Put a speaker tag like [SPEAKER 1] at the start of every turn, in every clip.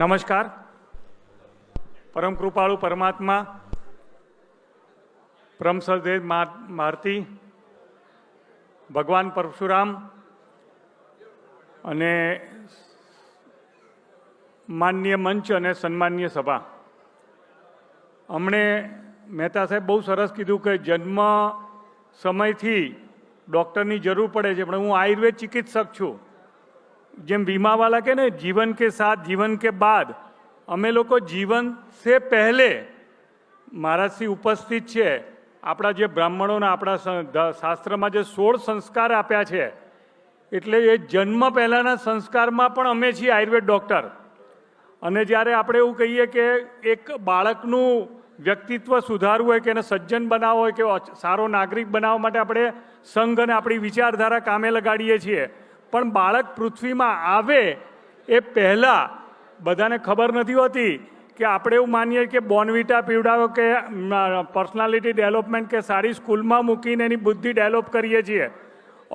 [SPEAKER 1] નમસ્કાર. પરમ કૃપાળુ પરમાત્મા પરમસદેવ મારતી ભગવાન પરશુરામ અને માનનીય મંચ અને સન્માનીય સભા, હમણે મહેતા સાહેબ બહુ સરસ કીધું કે જન્મ સમયથી ડૉક્ટરની જરૂર પડે છે, પણ હું આયુર્વેદ ચિકિત્સક છું. જેમ વીમાવાલા કે ને જીવન કે સાથ જીવન કે બાદ, અમે લોકો જીવન સે પહેલે મહારાજશ્રી ઉપસ્થિત છે. આપણા જે બ્રાહ્મણોના આપણા શાસ્ત્રમાં જે 16 સંસ્કાર આપ્યા છે, એટલે એ જન્મ પહેલાંના સંસ્કારમાં પણ અમે છીએ આયુર્વેદ ડૉક્ટર. અને જ્યારે આપણે એવું કહીએ કે એક બાળકનું વ્યક્તિત્વ સુધારવું હોય કે એને સજ્જન બનાવવો હોય કે સારો નાગરિક બનાવવા માટે આપણે સંઘ અને આપણી વિચારધારા કામે લગાડીએ છીએ, પણ બાળક પૃથ્વીમાં આવે એ પહેલાં બધાને ખબર નથી હોતી કે આપણે એવું માનીએ કે બોર્નવિટા પીવડાવો કે પર્સનાલિટી ડેવલપમેન્ટ કે સારી સ્કૂલમાં મૂકીને એની બુદ્ધિ ડેવલપ કરીએ છીએ.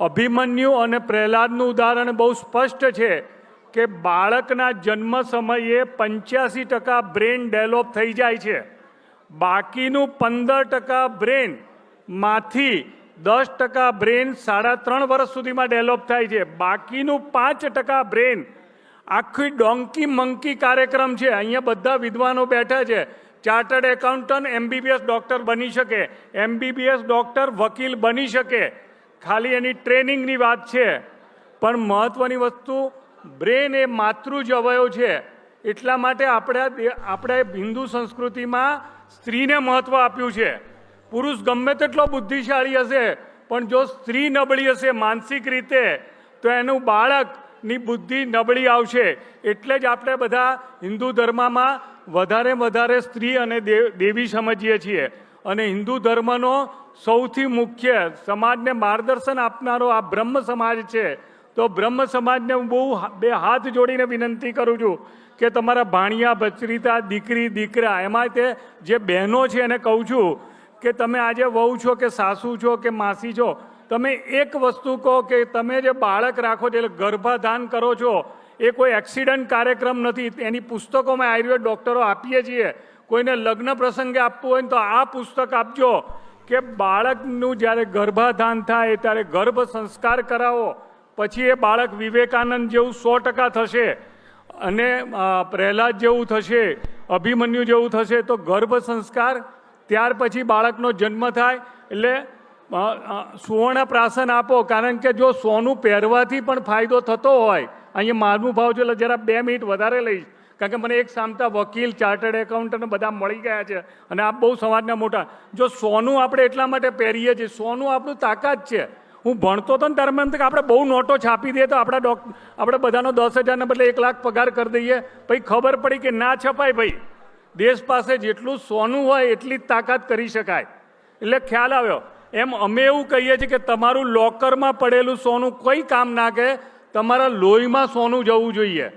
[SPEAKER 1] અભિમન્યુ અને પ્રહલાદનું ઉદાહરણ બહુ સ્પષ્ટ છે કે બાળકના જન્મ સમયે 85% બ્રેન ડેવલપ થઈ જાય છે. બાકીનું 15% બ્રેનમાંથી 10% બ્રેન 3.5 વર્ષ સુધીમાં ડેવલપ થાય છે. બાકીનું 5% બ્રેન આખી ડોંકી મંકી કાર્યક્રમ છે. અહીંયા બધા વિદ્વાનો બેઠા છે. ચાર્ટર્ડ એકાઉન્ટન્ટ MBBS ડૉક્ટર બની શકે, MBBS ડૉક્ટર વકીલ બની શકે, ખાલી એની ટ્રેનિંગની વાત છે. પણ મહત્ત્વની વસ્તુ બ્રેન એ માતૃ જ અવયવ છે. એટલા માટે આપણે હિન્દુ સંસ્કૃતિમાં સ્ત્રીને મહત્ત્વ આપ્યું છે. પુરુષ ગમે તેટલો બુદ્ધિશાળી હશે, પણ જો સ્ત્રી નબળી હશે માનસિક રીતે, તો એનું બાળકની બુદ્ધિ નબળી આવશે. એટલે જ આપણે બધા હિન્દુ ધર્મમાં વધારે સ્ત્રી અને દેવી સમજીએ છીએ. અને હિન્દુ ધર્મનો સૌથી મુખ્ય સમાજને માર્ગદર્શન આપનારો આ બ્રહ્મ સમાજ છે. તો બ્રહ્મ સમાજને હું બહુ બે હાથ જોડીને વિનંતી કરું છું કે તમારા ભાણિયા ભત્રીતા દીકરી દીકરા એમાં તે જે બહેનો છે એને કહું છું કે તમે આજે વહુ છો કે સાસુ છો કે માસી છો, તમે એક વસ્તુ કહો કે તમે જે બાળક રાખો છો એટલે ગર્ભાધાન કરો છો એ કોઈ એક્સિડન્ટ કાર્યક્રમ નથી. એની પુસ્તકો અમે આયુર્વેદ ડૉક્ટરો આપીએ છીએ. કોઈને લગ્ન પ્રસંગે આપવું હોય ને તો આ પુસ્તક આપજો કે બાળકનું જ્યારે ગર્ભાધાન થાય ત્યારે ગર્ભ સંસ્કાર કરાવો, પછી એ બાળક વિવેકાનંદ જેવું 100% થશે અને પ્રહલાદ જેવું થશે, અભિમન્યુ જેવું થશે. તો ગર્ભ સંસ્કાર ત્યાર પછી બાળકનો જન્મ થાય એટલે સુવર્ણ પ્રાશન આપો. કારણ કે જો સોનું પહેરવાથી પણ ફાયદો થતો હોય, અહીંયા મારનું ભાવ છે એટલે જરા 2 મિનિટ વધારે લઈશ, કારણ કે મને એક સામતા વકીલ ચાર્ટર્ડ એકાઉન્ટન્ટ બધા મળી ગયા છે અને આ બહુ સમાજના મોટા. જો સોનું આપણે એટલા માટે પહેરીએ છીએ, સોનું આપણું તાકાત છે. હું ભણતો હતો ને ત્યારે મને કે આપણે બહુ નોટો છાપી દઈએ તો આપણે બધાનો 10,000 ને બદલે 1 લાખ પગાર કરી દઈએ. પછી ખબર પડી કે ના છપાય ભાઈ, દેશ પાસે જેટલું સોનું હોય એટલી જ તાકાત કરી શકાય. એટલે ખ્યાલ આવ્યો. એમ અમે એવું કહીએ છીએ કે તમારું લોકરમાં પડેલું સોનું કોઈ કામ ના કે, તમારા લોહીમાં સોનું જવું જોઈએ.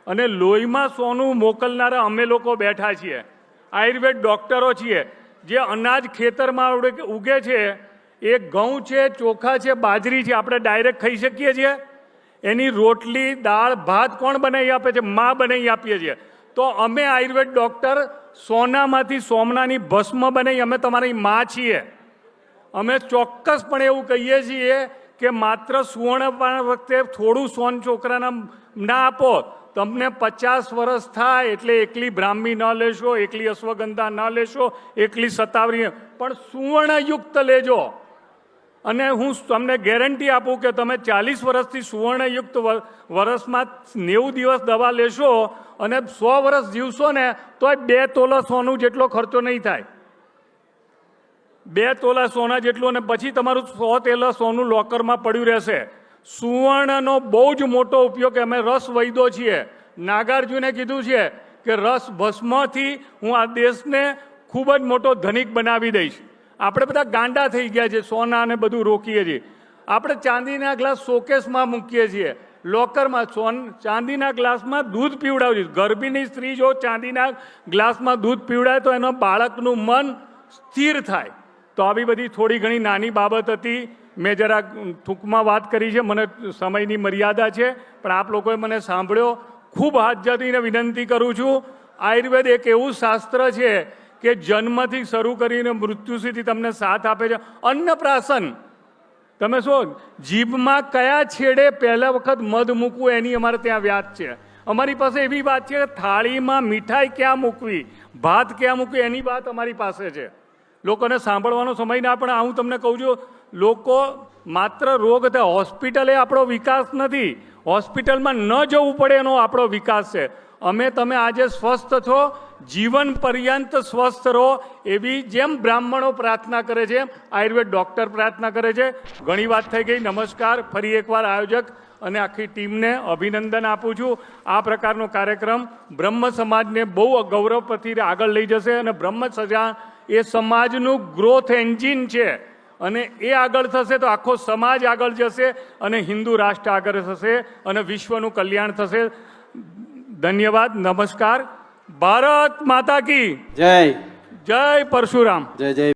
[SPEAKER 1] અને લોહીમાં સોનું મોકલનારા અમે લોકો બેઠા છીએ, આયુર્વેદ ડૉક્ટરો છીએ. જે અનાજ ખેતરમાં ઉગે છે એ ઘઉં છે, ચોખા છે, બાજરી છે, આપણે ડાયરેક્ટ ખાઈ શકીએ છીએ. એની રોટલી દાળ ભાત કોણ બનાવી આપે છે? માં બનાવી આપીએ છીએ. તો અમે આયુર્વેદ ડૉક્ટર સોનામાંથી સોમનાની ભસ્મ બનાવી અમે તમારી માં છીએ. અમે ચોક્કસપણે એવું કહીએ છીએ કે માત્ર સુવર્ણ વખતે થોડું સોન છોકરાના ના આપો. તમને 50 વર્ષ થાય એટલે એકલી બ્રાહ્મી ન લેશો, એકલી અશ્વગંધા ન લેશો, એકલી સતાવરી, પણ સુવર્ણયુક્ત લેજો. અને હું તમને ગેરંટી આપું કે તમે 40 વર્ષથી સુવર્ણયુક્ત વર્ષમાં 90 દિવસ દવા લેશો અને 100 વર્ષ જીવશો ને તોય 2 તોલા સોનું જેટલો ખર્ચો નહીં થાય. 2 તોલા સોના જેટલું, અને પછી તમારું 100 તોલા સોનું લોકરમાં પડ્યું રહેશે. સુવર્ણનો બહુ જ મોટો ઉપયોગ અમે રસ વૈદો છીએ. નાગાર્જુને કીધું છે કે રસ ભસ્મથી હું આ દેશને ખૂબ જ મોટો ધનિક બનાવી દઈશ. આપણે બધા ગાંડા થઈ ગયા છે, સોના અને બધું રોકીએ છીએ. આપણે ચાંદીના ગ્લાસ શોકેસમાં મૂકીએ છીએ, લોકરમાં ચાંદીના ગ્લાસમાં દૂધ પીવડાવીએ. ગર્ભિણી સ્ત્રી જો ચાંદીના ગ્લાસમાં દૂધ પીવડાય તો એનો બાળકનું મન સ્થિર થાય. તો આવી બધી થોડી ઘણી નાની બાબત હતી. મેં જરા ટૂંકમાં વાત કરી છે, મને સમયની મર્યાદા છે, પણ આપ લોકોએ મને સાંભળ્યો ખૂબ હાથ જોડીને વિનંતી કરું છું. આયુર્વેદ એક એવું શાસ્ત્ર છે કે જન્મથી શરૂ કરીને મૃત્યુ સુધી તમને સાથ આપે છે. અન્નપ્રાશન, તમે શું જીભમાં કયા છેડે પહેલા વખત મધ મૂકવું એની અમારે ત્યાં વ્યાજ છે. અમારી પાસે એવી વાત છે કે થાળીમાં મીઠાઈ ક્યાં મૂકવી, ભાત ક્યાં મૂકવી, એની વાત અમારી પાસે છે. લોકોને સાંભળવાનો સમય ના પણ હું તમને કહું છું, લોકો માત્ર રોગ થાય, હોસ્પિટલ એ આપણો વિકાસ નથી. હોસ્પિટલમાં ન જવું પડે એનો આપણો વિકાસ છે. તમે આજે સ્વસ્થ છો, જીવન પર્યંત સ્વસ્થ રહો એવી જેમ બ્રાહ્મણો પ્રાર્થના કરે છે આયુર્વેદ ડૉક્ટર પ્રાર્થના કરે છે. ઘણી વાત થઈ ગઈ. નમસ્કાર. ફરી એકવાર આયોજક અને આખી ટીમને અભિનંદન આપું છું. આ પ્રકારનો કાર્યક્રમ બ્રહ્મ સમાજને બહુ ગૌરવથી આગળ લઈ જશે અને બ્રહ્મ સજા એ સમાજનું ગ્રોથ એન્જિન છે અને એ આગળ થશે તો આખો સમાજ આગળ જશે અને હિન્દુ રાષ્ટ્ર આગળ થશે અને વિશ્વનું કલ્યાણ થશે. ધન્યવાદ. નમસ્કાર. ભારત માતા કી
[SPEAKER 2] જય.
[SPEAKER 1] જય પરશુરામ.
[SPEAKER 2] જય જય.